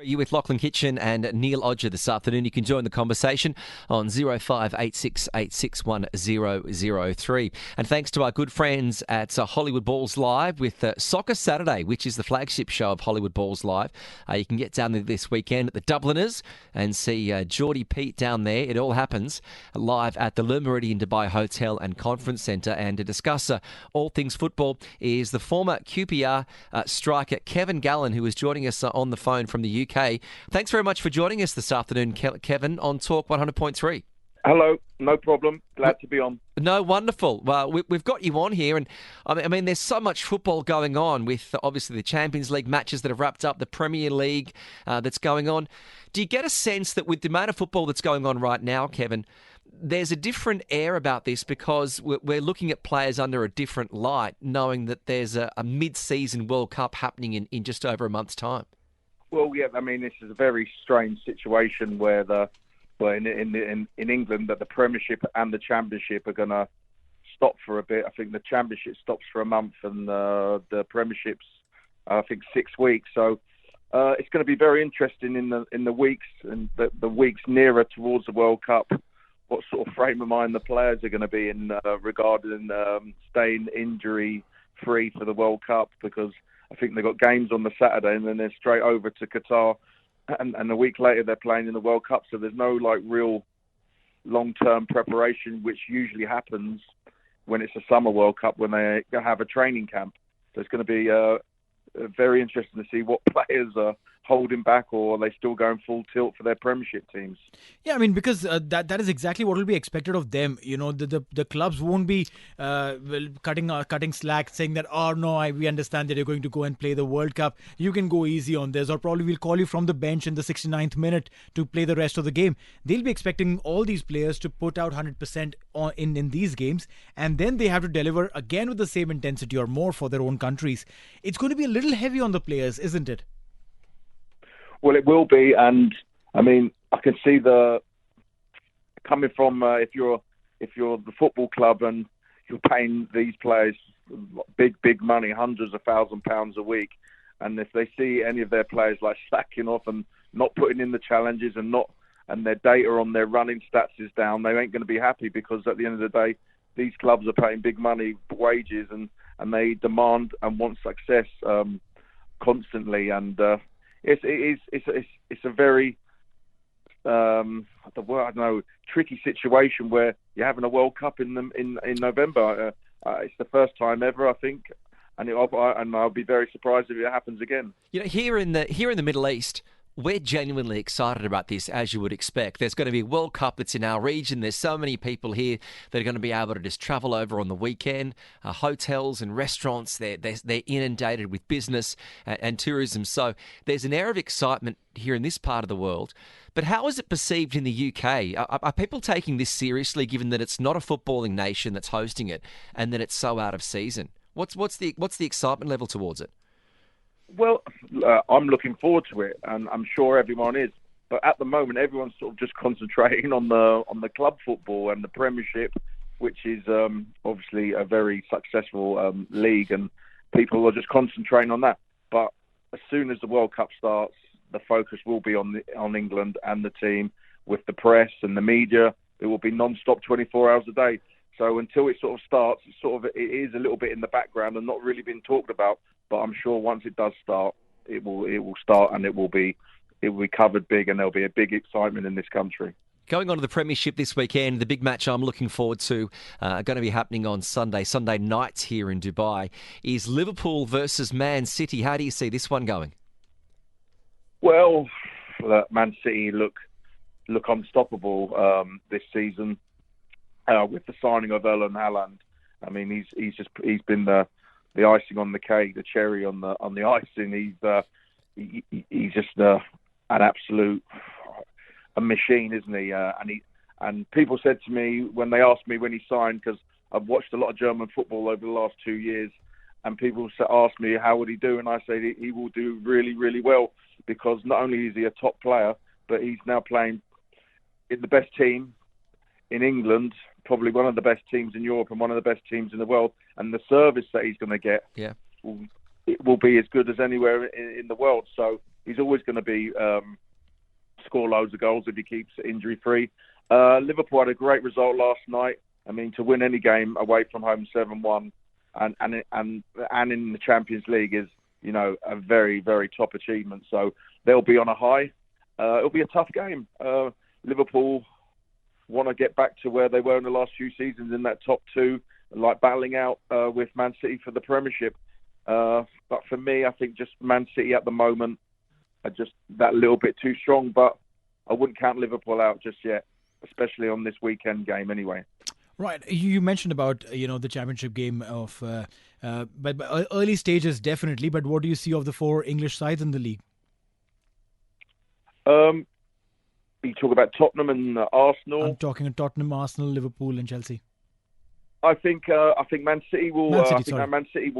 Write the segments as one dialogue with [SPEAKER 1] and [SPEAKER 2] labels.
[SPEAKER 1] You with Lachlan Kitchen and Neil Odger this afternoon. You can join the conversation on 0586861003. And thanks to our good friends at Hollywood Balls Live with Soccer Saturday, which is the flagship show of Hollywood Balls Live. You can get down there this weekend at the Dubliners and see Geordie Pete down there. It all happens live at the Le Meridian Dubai Hotel and Conference Centre. And to discuss all things football is the former QPR striker Kevin Gallan, who is joining us on the phone from the UK. Thanks very much for joining us this afternoon, Kevin, on Talk 100.3.
[SPEAKER 2] Hello, no problem. Glad to be on.
[SPEAKER 1] No, wonderful. Well, we've got you on here, and I mean, there's so much football going on with obviously the Champions League matches that have wrapped up, the Premier League that's going on. Do you get a sense that with the amount of football that's going on right now, Kevin, there's a different air about this because we're looking at players under a different light, knowing that there's a mid-season World Cup happening in just over a month's time?
[SPEAKER 2] Well, yeah, I mean, this is a very strange situation where in England that the Premiership and the Championship are going to stop for a bit. I think the Championship stops for a month and the Premiership's, I think, 6 weeks. So it's going to be very interesting in the weeks and the weeks nearer towards the World Cup. What sort of frame of mind the players are going to be in regarding staying injury-free for the World Cup, because I think they've got games on the Saturday and then they're straight over to Qatar, and a week later they're playing in the World Cup. So there's no real long-term preparation, which usually happens when it's a summer World Cup when they have a training camp. So it's going to be very interesting to see what players are holding back, or are they still going full tilt for their Premiership teams?
[SPEAKER 3] Yeah, I mean, because that is exactly what will be expected of them. You know, the clubs won't be cutting slack, saying that, oh no, we understand that you're going to go and play the World Cup. You can go easy on this, or probably we'll call you from the bench in the 69th minute to play the rest of the game. They'll be expecting all these players to put out 100% in these games, and then they have to deliver again with the same intensity or more for their own countries. It's going to be a little heavy on the players, isn't it?
[SPEAKER 2] Well, it will be, and I mean, I can see the coming from if you're the football club and you're paying these players big money, hundreds of £1,000s a week, and if they see any of their players slacking off and not putting in the challenges and their data on their running stats is down, they ain't going to be happy, because at the end of the day, these clubs are paying big money wages and they demand and want success constantly, and It's a very tricky situation where you're having a World Cup in November. It's the first time ever, I think, and I'll be very surprised if it happens again.
[SPEAKER 1] You know, here in the Middle East, we're genuinely excited about this, as you would expect. There's going to be a World Cup that's in our region. There's so many people here that are going to be able to just travel over on the weekend. Hotels and restaurants, they're inundated with business and tourism. So there's an air of excitement here in this part of the world. But how is it perceived in the UK? Are people taking this seriously, given that it's not a footballing nation that's hosting it and that it's so out of season? What's the excitement level towards it?
[SPEAKER 2] Well, I'm looking forward to it, and I'm sure everyone is. But at the moment, everyone's sort of just concentrating on the club football and the Premiership, which is obviously a very successful league, and people are just concentrating on that. But as soon as the World Cup starts, the focus will be on England and the team, with the press and the media. It will be non-stop 24 hours a day. So until it sort of starts, it is a little bit in the background and not really been talked about. But I'm sure once it does start, it will start, and it will be covered big, and there'll be a big excitement in this country.
[SPEAKER 1] Going on to the Premiership this weekend, the big match I'm looking forward to, going to be happening on Sunday nights here in Dubai, is Liverpool versus Man City. How do you see this one going?
[SPEAKER 2] Well, Man City look unstoppable this season with the signing of Erling Haaland. I mean, he's been the icing on the cake, the cherry on the icing. He's just an absolute machine, isn't he? And people said to me when they asked me when he signed, because I've watched a lot of German football over the last 2 years, and people asked me how would he do, and I say he will do really, really well, because not only is he a top player, but he's now playing in the best team in England, probably one of the best teams in Europe and one of the best teams in the world, and the service that he's going to get will be as good as anywhere in the world. So he's always going to be score loads of goals if he keeps injury free. Liverpool had a great result last night. I mean, to win any game away from home 7-1 and in the Champions League is, a very, very top achievement. So they'll be on a high. It'll be a tough game. Liverpool want to get back to where they were in the last few seasons in that top two, like battling out with Man City for the Premiership. But for me, I think just Man City at the moment are just that little bit too strong. But I wouldn't count Liverpool out just yet, especially on this weekend game anyway.
[SPEAKER 3] Right. You mentioned about, the championship game of, but early stages definitely. But what do you see of the 4 English sides in the league?
[SPEAKER 2] You talk about Tottenham and Arsenal.
[SPEAKER 3] I'm talking Tottenham, Arsenal, Liverpool, and Chelsea.
[SPEAKER 2] I think Man City will. Man City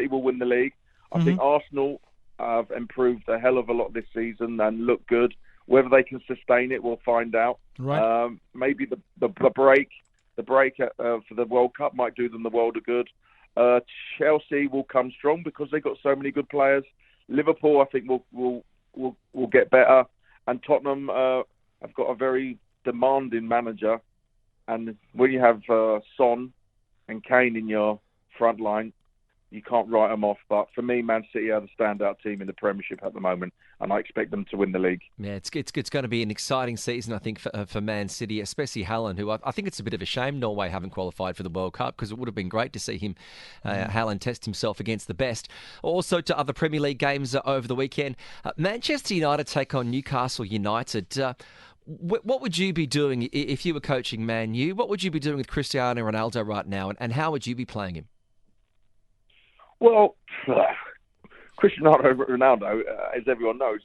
[SPEAKER 2] will win the league. I think Arsenal have improved a hell of a lot this season and look good. Whether they can sustain it, we'll find out.
[SPEAKER 3] Right.
[SPEAKER 2] Maybe the break for the World Cup might do them the world of good. Chelsea will come strong because they've got so many good players. Liverpool, I think, will get better, and Tottenham have got a very demanding manager. And when you have Son and Kane in your front line, you can't write them off. But for me, Man City are the standout team in the Premiership at the moment, and I expect them to win the league.
[SPEAKER 1] Yeah, it's going to be an exciting season, I think, for Man City, especially Haaland, who I think it's a bit of a shame Norway haven't qualified for the World Cup, because it would have been great to see him, Haaland, test himself against the best. Also, to other Premier League games over the weekend, Manchester United take on Newcastle United. What would you be doing if you were coaching Man U? What would you be doing with Cristiano Ronaldo right now, and how would you be playing him?
[SPEAKER 2] Well, Cristiano Ronaldo, as everyone knows,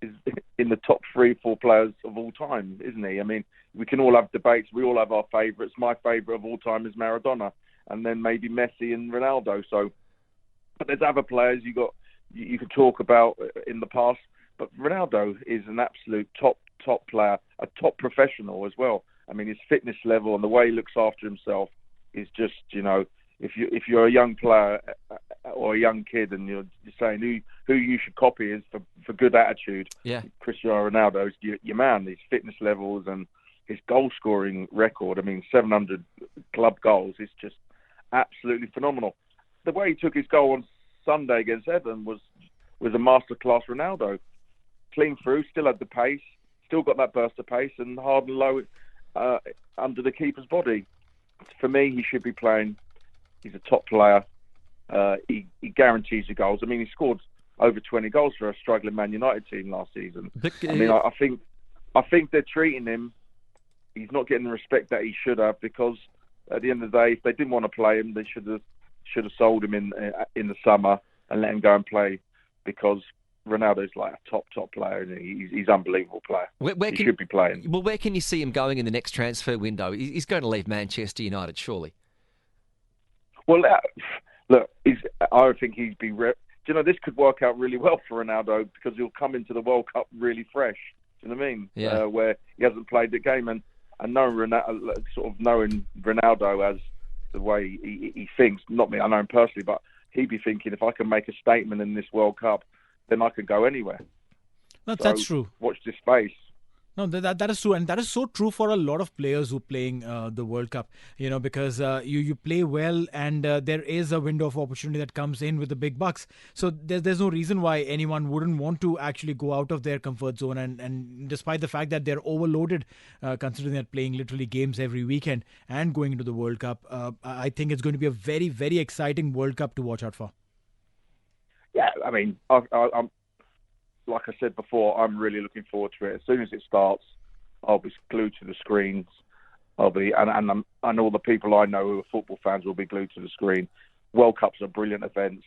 [SPEAKER 2] is in the top 3-4 players of all time, isn't he? I mean, we can all have debates. We all have our favourites. My favourite of all time is Maradona, and then maybe Messi and Ronaldo. So, but there's other players you could talk about in the past. But Ronaldo is an absolute top player, a top professional as well. I mean, his fitness level and the way he looks after himself is just, if you're a young player or a young kid and you're saying who you should copy is for good attitude, Cristiano Ronaldo is your man. His fitness levels and his goal scoring record, I mean, 700 club goals is just absolutely phenomenal. The way he took his goal on Sunday against Everton was a masterclass Ronaldo. Clean through, still had the pace, still got that burst of pace, and hard and low under the keeper's body. For me, he should be playing. He's a top player. He guarantees the goals. I mean, he scored over 20 goals for a struggling Man United team last season. I mean, I think they're treating him. He's not getting the respect that he should have, because at the end of the day, if they didn't want to play him, they should have sold him in the summer and let him go and play, because Ronaldo's like a top player, and he's an unbelievable player. He should be playing.
[SPEAKER 1] Well, where can you see him going in the next transfer window? He's going to leave Manchester United, surely.
[SPEAKER 2] Well, look, I think he'd be... this could work out really well for Ronaldo, because he'll come into the World Cup really fresh. Do you know what I mean?
[SPEAKER 1] Yeah.
[SPEAKER 2] Where he hasn't played the game, and knowing Ronaldo as the way he thinks. Not me, I know him personally, but he'd be thinking, if I can make a statement in this World Cup, then I could go anywhere.
[SPEAKER 3] That's true.
[SPEAKER 2] Watch this space.
[SPEAKER 3] No, that is true, and that is so true for a lot of players who are playing the World Cup. Because you play well, and there is a window of opportunity that comes in with the big bucks. So there's no reason why anyone wouldn't want to actually go out of their comfort zone. And despite the fact that they're overloaded, considering they're playing literally games every weekend and going into the World Cup, I think it's going to be a very, very exciting World Cup to watch out for.
[SPEAKER 2] Yeah, I mean, I'm like I said before, I'm really looking forward to it. As soon as it starts, I'll be glued to the screens. And all the people I know who are football fans will be glued to the screen. World Cups are brilliant events.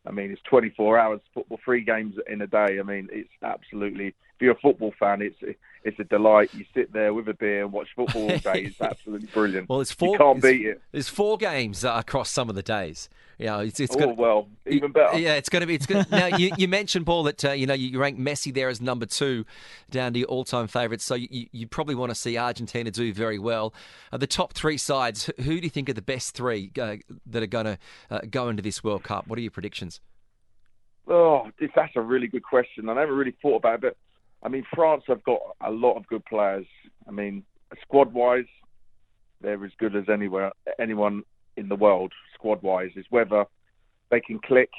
[SPEAKER 2] I mean, it's 24 hours football, 3 games in a day. I mean, it's absolutely... If you're a football fan, it's a delight. You sit there with a beer and watch football all day. It's absolutely brilliant.
[SPEAKER 1] Well,
[SPEAKER 2] you can't beat it.
[SPEAKER 1] There's 4 games across some of the days.
[SPEAKER 2] Even better.
[SPEAKER 1] Yeah, it's going to be. It's good. Now, you mentioned, Paul, that you rank Messi there as number 2, down to your all-time favourites. So you probably want to see Argentina do very well. The top 3 sides, who do you think are the best 3 that are going to go into this World Cup? What are your predictions?
[SPEAKER 2] That's a really good question. I never really thought about it, but I mean, France have got a lot of good players. I mean, squad-wise, they're as good as anyone in the world, squad-wise. It's whether they can click.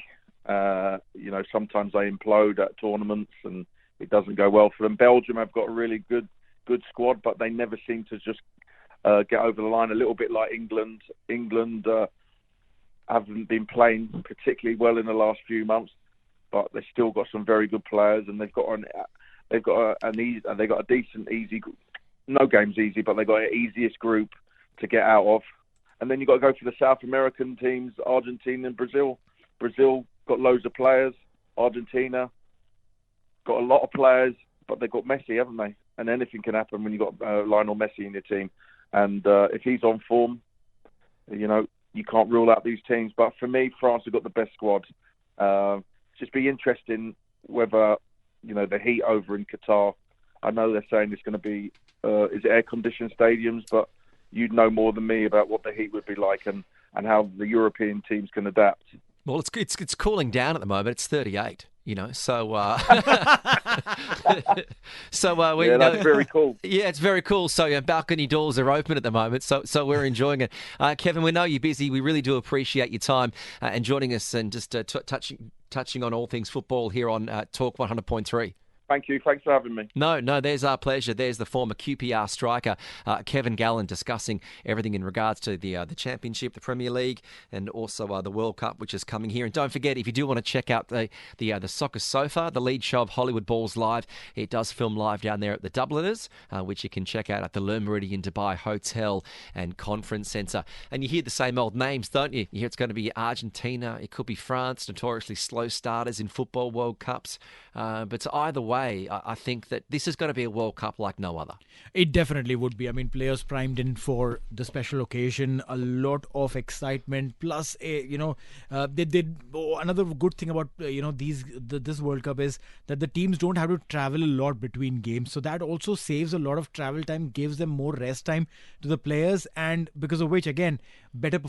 [SPEAKER 2] Sometimes they implode at tournaments and it doesn't go well for them. Belgium have got a really good squad, but they never seem to just get over the line. A little bit like England. England haven't been playing particularly well in the last few months, but they've still got some very good players, and they've got a decent, easy. No game's easy, but they've got an easiest group to get out of. And then you've got to go for the South American teams, Argentina and Brazil. Brazil got loads of players. Argentina got a lot of players, but they've got Messi, haven't they? And anything can happen when you've got Lionel Messi in your team. And if he's on form, you can't rule out these teams. But for me, France have got the best squad. Just be interesting whether, the heat over in Qatar. I know they're saying it's going to be, is it air-conditioned stadiums? But you'd know more than me about what the heat would be like and how the European teams can adapt.
[SPEAKER 1] Well, it's cooling down at the moment. It's 38. So
[SPEAKER 2] that's very cool.
[SPEAKER 1] Yeah, it's very cool. So balcony doors are open at the moment. So we're enjoying it. Kevin, we know you're busy. We really do appreciate your time and joining us and just touching on all things football here on Talk 100.3.
[SPEAKER 2] Thank you. Thanks for having me.
[SPEAKER 1] No, there's our pleasure. There's the former QPR striker, Kevin Gallan, discussing everything in regards to the Championship, the Premier League, and also the World Cup, which is coming here. And don't forget, if you do want to check out the Soccer Sofa, the lead show of Hollywood Balls Live, it does film live down there at the Dubliners, which you can check out at the Le Meridian Dubai Hotel and Conference Centre. And you hear the same old names, don't you? You hear it's going to be Argentina, it could be France, notoriously slow starters in football World Cups. But either way, I think that this is going to be a World Cup like no other.
[SPEAKER 3] It definitely would be. I mean, players primed in for the special occasion, a lot of excitement. Plus, they did another good thing about this World Cup is that the teams don't have to travel a lot between games, so that also saves a lot of travel time, gives them more rest time to the players, and because of which, again, better performance.